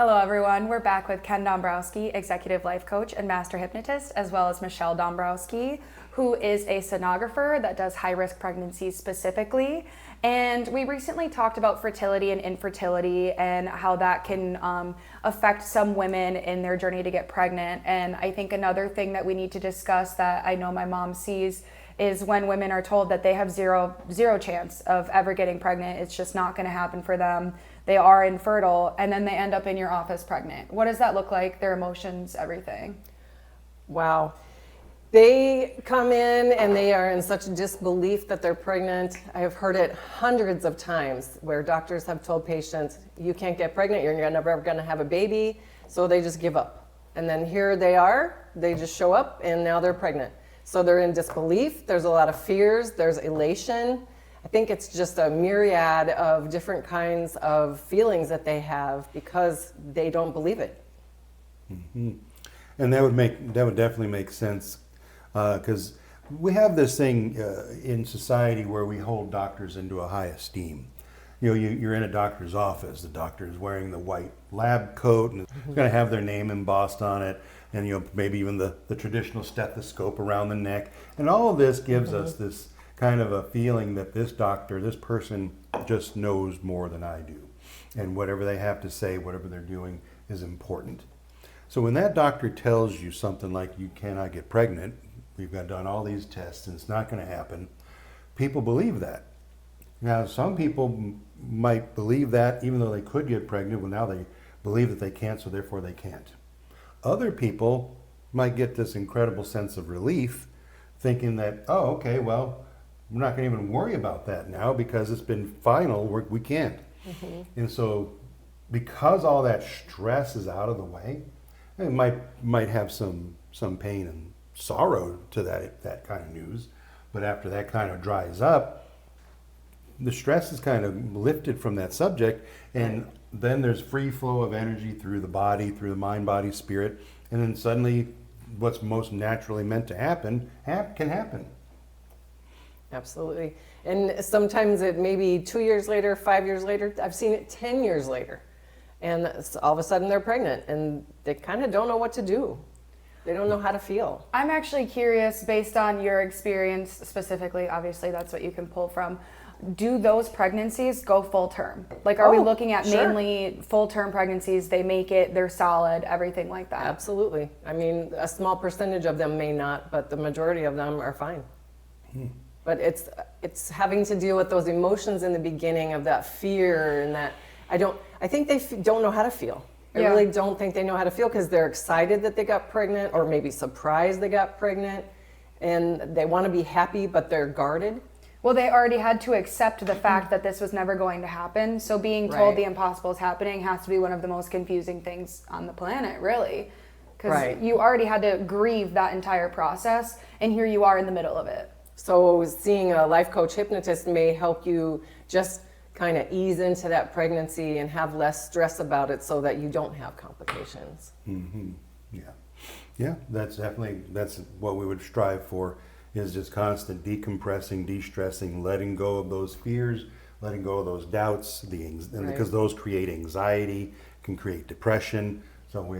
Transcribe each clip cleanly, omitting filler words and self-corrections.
Hello everyone, we're back with Ken Dombrowski, Executive Life Coach and Master Hypnotist, as well as Michelle Dombrowski, who is a sonographer that does high-risk pregnancies specifically. And we recently talked about fertility and infertility and how that can affect some women in their journey to get pregnant. And I think another thing that we need to discuss that I know my mom sees is when women are told that they have zero chance of ever getting pregnant. It's just not going to happen for them. They are infertile, and then they end up in your office pregnant. What does that look like? Their emotions, everything. Wow. They come in and they are in such disbelief that they're pregnant. I have heard it hundreds of times where doctors have told patients, you can't get pregnant, you're never ever going to have a baby, so they just give up. And then here they are, they just show up and now they're pregnant. So they're in disbelief, there's a lot of fears, there's elation. I think it's just a myriad of different kinds of feelings that they have because they don't believe it. Mm-hmm. And that would definitely make sense because we have this thing in society where we hold doctors into a high esteem. You know, you're in a doctor's office. The doctor is wearing the white lab coat and it's going to have their name embossed on it, and maybe even the traditional stethoscope around the neck. And all of this gives us this kind of a feeling that this person just knows more than I do. And whatever they have to say, whatever they're doing is important. So when that doctor tells you something like you cannot get pregnant, we've done all these tests and it's not going to happen, people believe that. Now some people might believe that even though they could get pregnant, well now they believe that they can't, so therefore they can't. Other people might get this incredible sense of relief thinking that, oh, okay, well, we're not going to even worry about that now because it's been final, we can't. Mm-hmm. And so because all that stress is out of the way, it might have some pain and sorrow to that kind of news, but after that kind of dries up, the stress is kind of lifted from that subject, and then there's free flow of energy through the body, through the mind, body, spirit, and then suddenly what's most naturally meant to happen can happen. Absolutely. And sometimes it may be 2 years later, 5 years later. I've seen it 10 years later. And all of a sudden they're pregnant and they kind of don't know what to do. They don't know how to feel. I'm actually curious, based on your experience specifically, obviously that's what you can pull from, do those pregnancies go full term? Like, are we looking at mainly full term pregnancies? They make it, they're solid, everything like that? Absolutely. I mean, a small percentage of them may not, but the majority of them are fine. But it's having to deal with those emotions in the beginning of that fear and that I think they don't know how to feel. I really don't think they know how to feel because they're excited that they got pregnant or maybe surprised they got pregnant, and they want to be happy, but they're guarded. Well, they already had to accept the fact that this was never going to happen. So being told the impossible is happening has to be one of the most confusing things on the planet, really. Because you already had to grieve that entire process, and here you are in the middle of it. So seeing a life coach hypnotist may help you just kind of ease into that pregnancy and have less stress about it so that you don't have complications. Mm-hmm. Yeah, that's what we would strive for, is just constant decompressing, de-stressing, letting go of those fears, letting go of those doubts, because those create anxiety, can create depression. So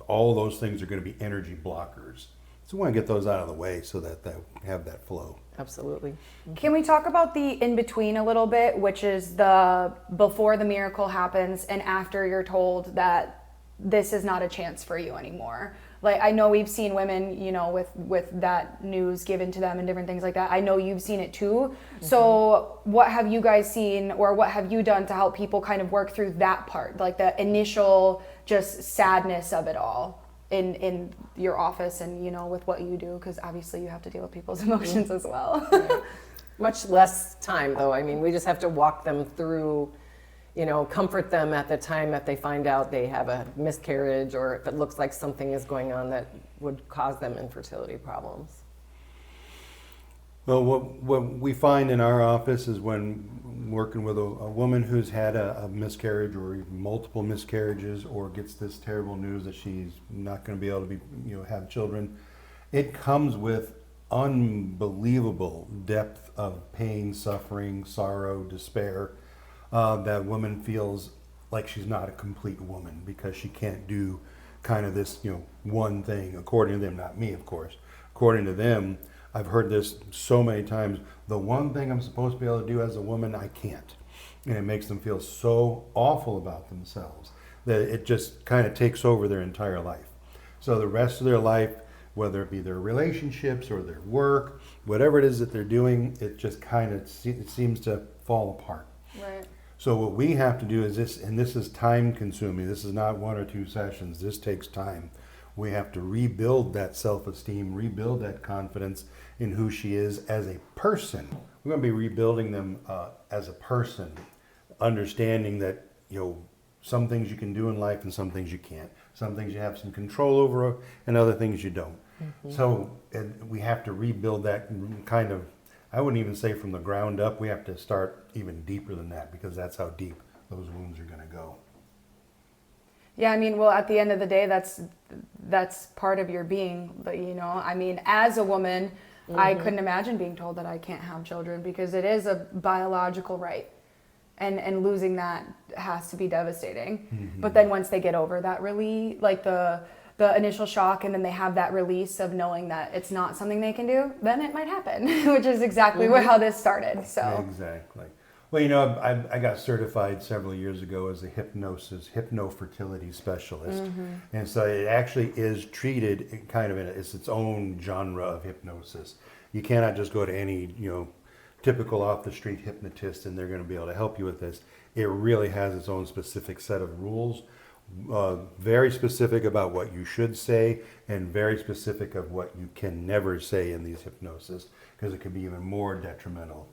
all those things are going to be energy blockers. So we want to get those out of the way so that they have that flow. Absolutely. Can we talk about the in-between a little bit, which is the before the miracle happens and after you're told that this is not a chance for you anymore? Like, I know we've seen women, with that news given to them and different things like that. I know you've seen it too. Mm-hmm. So what have you guys seen, or what have you done to help people kind of work through that part, like the initial just sadness of it all in your office and, with what you do? Because obviously you have to deal with people's emotions as well. Much less time, though. I mean, we just have to walk them through, comfort them at the time that they find out they have a miscarriage, or if it looks like something is going on that would cause them infertility problems. Well, what we find in our office is when working with a woman who's had a miscarriage or even multiple miscarriages, or gets this terrible news that she's not going to be able to have children, it comes with unbelievable depth of pain, suffering, sorrow, despair. That woman feels like she's not a complete woman because she can't do kind of this, one thing, according to them, not me, of course. According to them, I've heard this so many times, the one thing I'm supposed to be able to do as a woman, I can't. And it makes them feel so awful about themselves that it just kind of takes over their entire life. So the rest of their life, whether it be their relationships or their work, whatever it is that they're doing, it just kind of it seems to fall apart. Right. So what we have to do is this, and this is time consuming. This is not 1 or 2 sessions. This takes time. We have to rebuild that self-esteem, rebuild that confidence in who she is as a person. We're going to be rebuilding them as a person, understanding that, some things you can do in life and some things you can't. Some things you have some control over and other things you don't. Mm-hmm. So we have to rebuild that kind of, I wouldn't even say from the ground up. We have to start even deeper than that because that's how deep those wounds are going to go. Yeah, I mean, well, at the end of the day, that's part of your being. But, I mean, as a woman, I couldn't imagine being told that I can't have children because it is a biological right. And losing that has to be devastating. Mm-hmm. But then once they get over that like the initial shock, and then they have that release of knowing that it's not something they can do, then it might happen, which is exactly how this started. So exactly. Well, I got certified several years ago as a hypno-fertility specialist. Mm-hmm. And so it actually is treated kind of it's its own genre of hypnosis. You cannot just go to any, typical off-the-street hypnotist and they're going to be able to help you with this. It really has its own specific set of rules, very specific about what you should say and very specific of what you can never say in these hypnosis because it could be even more detrimental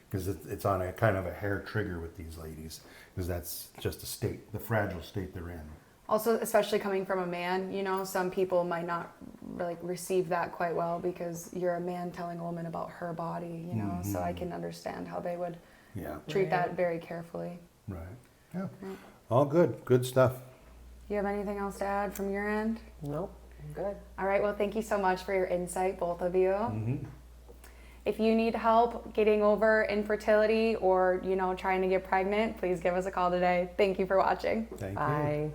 because it's on a kind of a hair trigger with these ladies because that's just the fragile state they're in. Also, especially coming from a man, some people might not really receive that quite well because you're a man telling a woman about her body, mm-hmm. So I can understand how they would treat that very carefully. Right. Yeah. Right. All good. Good stuff. You have anything else to add from your end? Nope. I'm good. All right. Well, thank you so much for your insight, both of you. Mm-hmm. If you need help getting over infertility or, trying to get pregnant, please give us a call today. Thank you for watching. Thank you. Bye.